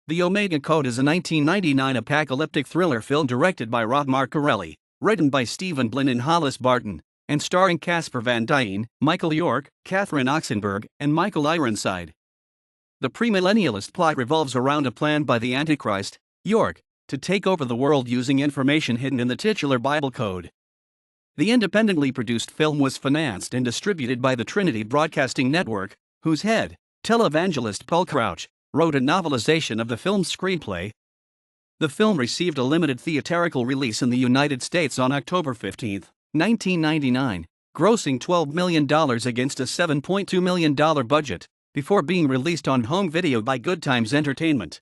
The Omega Code is a 1999 apocalyptic thriller film directed by Rob Marcarelli, written by Stephen Blinn and Hollis Barton, and starring Casper Van Dien, Michael York, Catherine Oxenberg, and Michael Ironside. The premillennialist plot revolves around a plan by the Antichrist, York, to take over the world using information hidden in the titular Bible code. The independently produced film was financed and distributed by the Trinity Broadcasting Network, whose head, televangelist Paul Crouch, wrote a novelization of the film's screenplay. The film received a limited theatrical release in the United States on October 15, 1999, grossing $12 million against a $7.2 million budget, before being released on home video by Good Times Entertainment.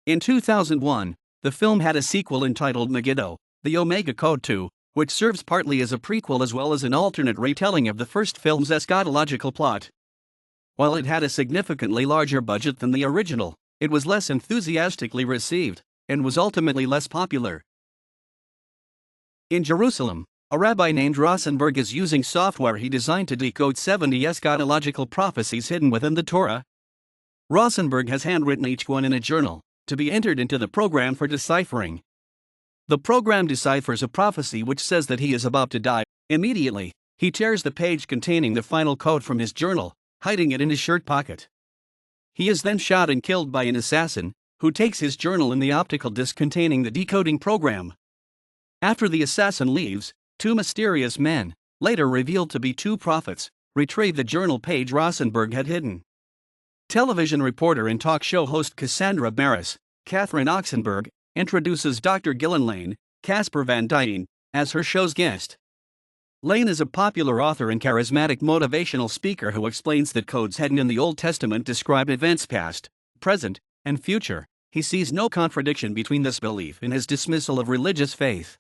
In 2001, the film had a sequel entitled Megiddo, The Omega Code 2, which serves partly as a prequel as well as an alternate retelling of the first film's eschatological plot. While it had a significantly larger budget than the original, it was less enthusiastically received, and was ultimately less popular. In Jerusalem, a rabbi named Oxenberg is using software he designed to decode 70 eschatological prophecies hidden within the Torah. Oxenberg has handwritten each one in a journal, to be entered into the program for deciphering. The program deciphers a prophecy which says that he is about to die. Immediately, he tears the page containing the final code from his journal, hiding it in his shirt pocket. He is then shot and killed by an assassin, who takes his journal and the optical disc containing the decoding program. After the assassin leaves, two mysterious men, later revealed to be two prophets, retrieve the journal page Oxenberg had hidden. Television reporter and talk show host Cassandra Barris, Catherine Oxenberg, introduces Dr. Gillian Lane, Casper Van Dien, as her show's guest. Lane is a popular author and charismatic motivational speaker who explains that codes hidden in the Old Testament describe events past, present, and future. He sees no contradiction between this belief and his dismissal of religious faith.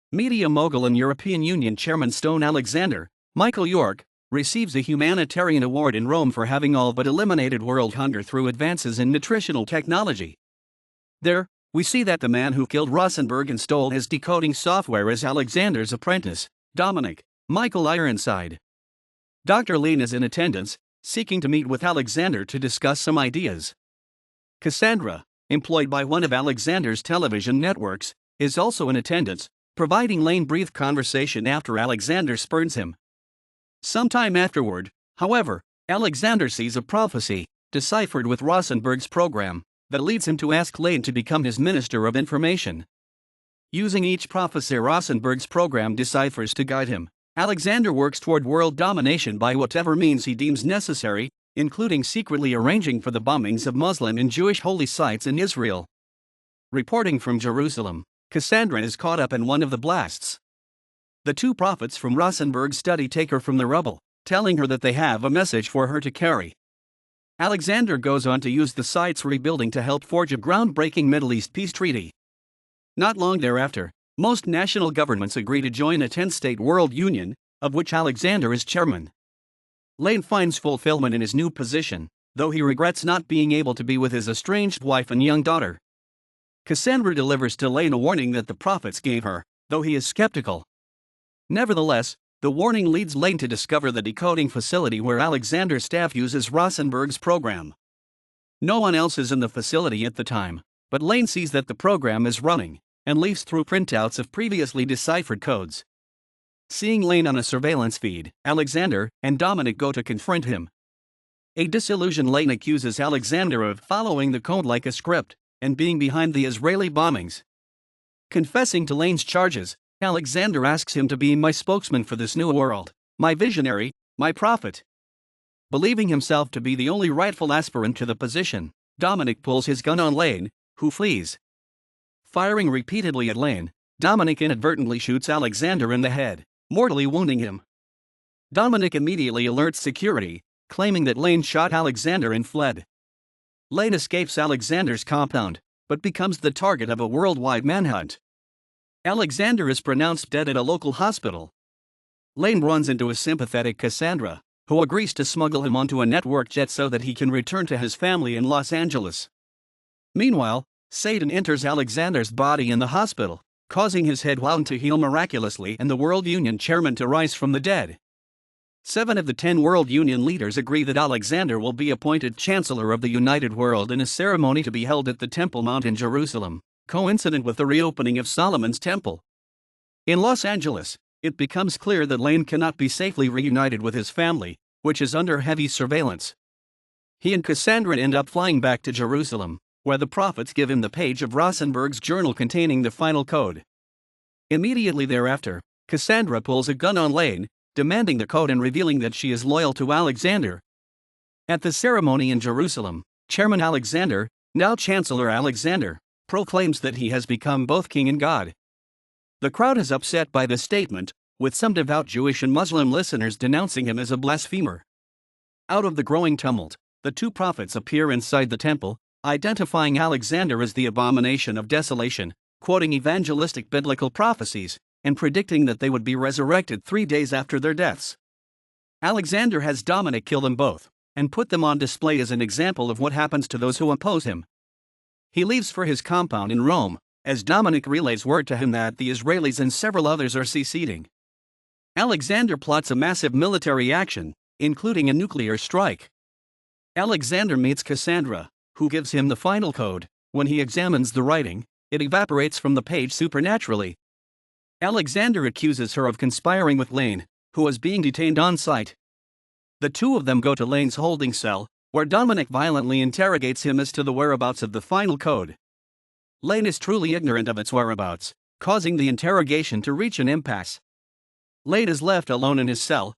Media mogul and European Union Chairman Stone Alexander, Michael York, receives a humanitarian award in Rome for having all but eliminated world hunger through advances in nutritional technology. There, we see that the man who killed Oxenberg and stole his decoding software is Alexander's apprentice, Dominic, Michael Ironside. Dr. Lane is in attendance, seeking to meet with Alexander to discuss some ideas. Cassandra, employed by one of Alexander's television networks, is also in attendance, providing Lane brief conversation after Alexander spurns him. Sometime afterward, however, Alexander sees a prophecy, deciphered with Oxenberg's program, that leads him to ask Lane to become his minister of information. Using each prophecy Oxenberg's program deciphers to guide him, Alexander works toward world domination by whatever means he deems necessary, including secretly arranging for the bombings of Muslim and Jewish holy sites in Israel. Reporting from Jerusalem, Cassandra is caught up in one of the blasts. The two prophets from Oxenberg's study take her from the rubble, telling her that they have a message for her to carry. Alexander goes on to use the site's rebuilding to help forge a groundbreaking Middle East peace treaty. Not long thereafter, most national governments agree to join a 10-state world union, of which Alexander is chairman. Lane finds fulfillment in his new position, though he regrets not being able to be with his estranged wife and young daughter. Cassandra delivers to Lane a warning that the prophets gave her, though he is skeptical. Nevertheless, the warning leads Lane to discover the decoding facility where Alexander's staff uses Oxenberg's program. No one else is in the facility at the time, but Lane sees that the program is running, and leafs through printouts of previously deciphered codes. Seeing Lane on a surveillance feed, Alexander and Dominic go to confront him. A disillusioned Lane accuses Alexander of following the code like a script, and being behind the Israeli bombings. Confessing to Lane's charges, Alexander asks him to be my spokesman for this new world, my visionary, my prophet. Believing himself to be the only rightful aspirant to the position, Dominic pulls his gun on Lane, who flees. Firing repeatedly at Lane, Dominic inadvertently shoots Alexander in the head, mortally wounding him. Dominic immediately alerts security, claiming that Lane shot Alexander and fled. Lane escapes Alexander's compound, but becomes the target of a worldwide manhunt. Alexander is pronounced dead at a local hospital. Lane runs into a sympathetic Cassandra, who agrees to smuggle him onto a network jet so that he can return to his family in Los Angeles. Meanwhile, Satan enters Alexander's body in the hospital, causing his head wound to heal miraculously and the World Union chairman to rise from the dead. 7 of the 10 World Union leaders agree that Alexander will be appointed Chancellor of the United World in a ceremony to be held at the Temple Mount in Jerusalem, coincident with the reopening of Solomon's Temple. In Los Angeles, it becomes clear that Lane cannot be safely reunited with his family, which is under heavy surveillance. He and Cassandra end up flying back to Jerusalem, where the prophets give him the page of Rosenberg's journal containing the final code. Immediately thereafter, Cassandra pulls a gun on Lane, demanding the code and revealing that she is loyal to Alexander. At the ceremony in Jerusalem, Chairman Alexander, now Chancellor Alexander, proclaims that he has become both king and God. The crowd is upset by the statement, with some devout Jewish and Muslim listeners denouncing him as a blasphemer. Out of the growing tumult, the two prophets appear inside the temple, identifying Alexander as the abomination of desolation, quoting evangelistic biblical prophecies, and predicting that they would be resurrected 3 days after their deaths. Alexander has Dominic kill them both, and put them on display as an example of what happens to those who oppose him. He leaves for his compound in Rome, as Dominic relays word to him that the Israelis and several others are seceding. Alexander plots a massive military action, including a nuclear strike. Alexander meets Cassandra, who gives him the final code. When he examines the writing, it evaporates from the page supernaturally. Alexander accuses her of conspiring with Lane, who is being detained on site. The two of them go to Lane's holding cell, where Dominic violently interrogates him as to the whereabouts of the final code. Lane is truly ignorant of its whereabouts, causing the interrogation to reach an impasse. Lane is left alone in his cell.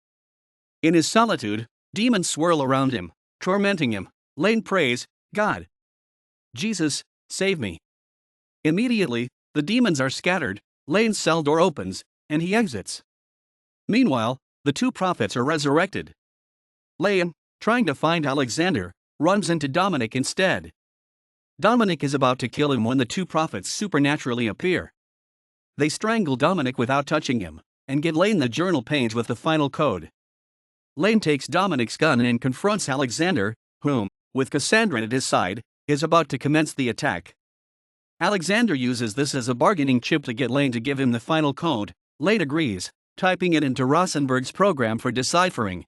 In his solitude, demons swirl around him, tormenting him. Lane prays, "God, Jesus, save me." Immediately, the demons are scattered, Lane's cell door opens, and he exits. Meanwhile, the two prophets are resurrected. Lane, trying to find Alexander, runs into Dominic instead. Dominic is about to kill him when the two prophets supernaturally appear. They strangle Dominic without touching him, and give Lane the journal page with the final code. Lane takes Dominic's gun and confronts Alexander, whom, with Cassandra at his side, is about to commence the attack. Alexander uses this as a bargaining chip to get Lane to give him the final code. Lane agrees, typing it into Rosenberg's program for deciphering.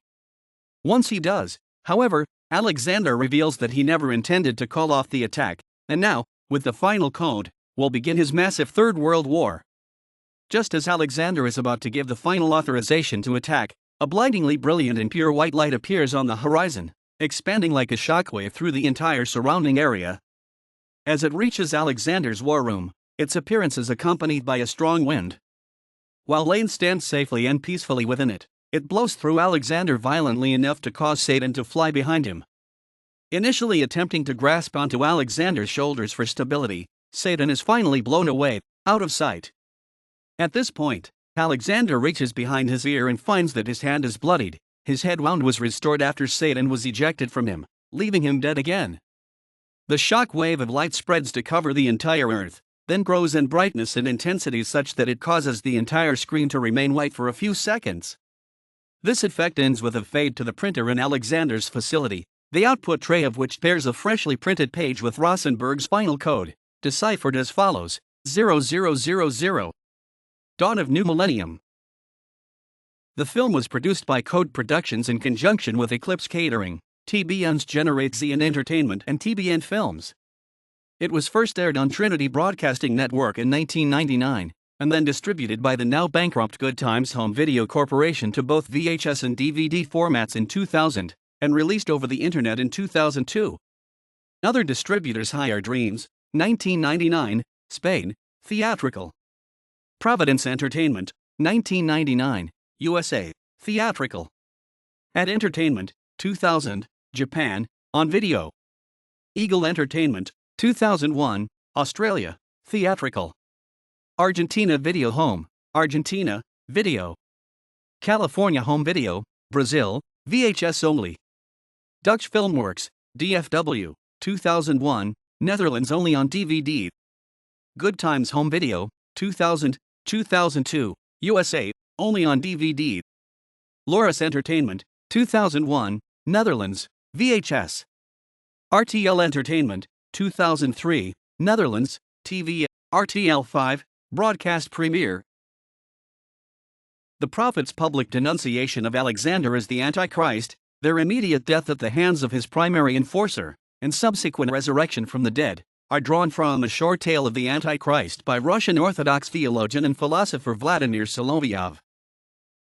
Once he does, however, Alexander reveals that he never intended to call off the attack, and now, with the final code, will begin his massive Third World War. Just as Alexander is about to give the final authorization to attack, a blindingly brilliant and pure white light appears on the horizon, expanding like a shockwave through the entire surrounding area. As it reaches Alexander's war room, its appearance is accompanied by a strong wind. While Lane stands safely and peacefully within it, it blows through Alexander violently enough to cause Satan to fly behind him. Initially attempting to grasp onto Alexander's shoulders for stability, Satan is finally blown away, out of sight. At this point, Alexander reaches behind his ear and finds that his hand is bloodied. His head wound was restored after Satan was ejected from him, leaving him dead again. The shock wave of light spreads to cover the entire earth, then grows in brightness and intensity such that it causes the entire screen to remain white for a few seconds. This effect ends with a fade to the printer in Alexander's facility, the output tray of which bears a freshly printed page with Rosenberg's final code, deciphered as follows: 0000. Dawn of New Millennium. The film was produced by Code Productions in conjunction with Eclipse Catering, TBN's Generate Zion Entertainment and TBN Films. It was first aired on Trinity Broadcasting Network in 1999, and then distributed by the now bankrupt Good Times Home Video Corporation to both VHS and DVD formats in 2000, and released over the internet in 2002. Other distributors: Higher Dreams, 1999, Spain, theatrical. Providence Entertainment, 1999, USA, theatrical. Ad Entertainment, 2000, Japan, on video. Eagle Entertainment, 2001, Australia, theatrical. Argentina Video Home, Argentina, video. California Home Video, Brazil, VHS only. Dutch Filmworks, DFW, 2001, Netherlands only on DVD. Good Times Home Video, 2000, 2002, USA, only on DVD. Loris Entertainment, 2001, Netherlands, VHS. RTL Entertainment, 2003, Netherlands, TV. RTL 5, broadcast premiere. The prophet's public denunciation of Alexander as the Antichrist, their immediate death at the hands of his primary enforcer, and subsequent resurrection from the dead, are drawn from A Short Tale of the Antichrist by Russian Orthodox theologian and philosopher Vladimir Solovyov.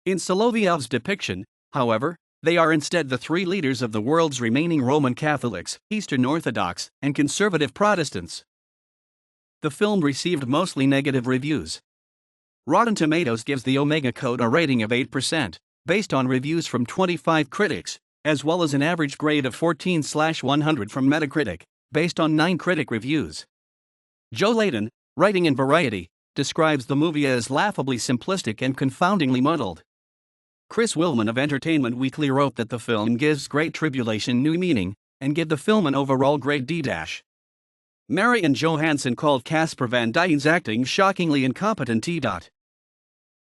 In Solovyov's depiction, however, they are instead the three leaders of the world's remaining Roman Catholics, Eastern Orthodox, and conservative Protestants. The film received mostly negative reviews. Rotten Tomatoes gives the Omega Code a rating of 8%, based on reviews from 25 critics, as well as an average grade of 14/100 from Metacritic, based on 9 critic reviews. Joe Layton, writing in Variety, describes the movie as laughably simplistic and confoundingly muddled. Chris Willman of Entertainment Weekly wrote that the film gives Great Tribulation new meaning, and gave the film an overall grade D-. Marian Johansson called Casper Van Dien's acting shockingly incompetent.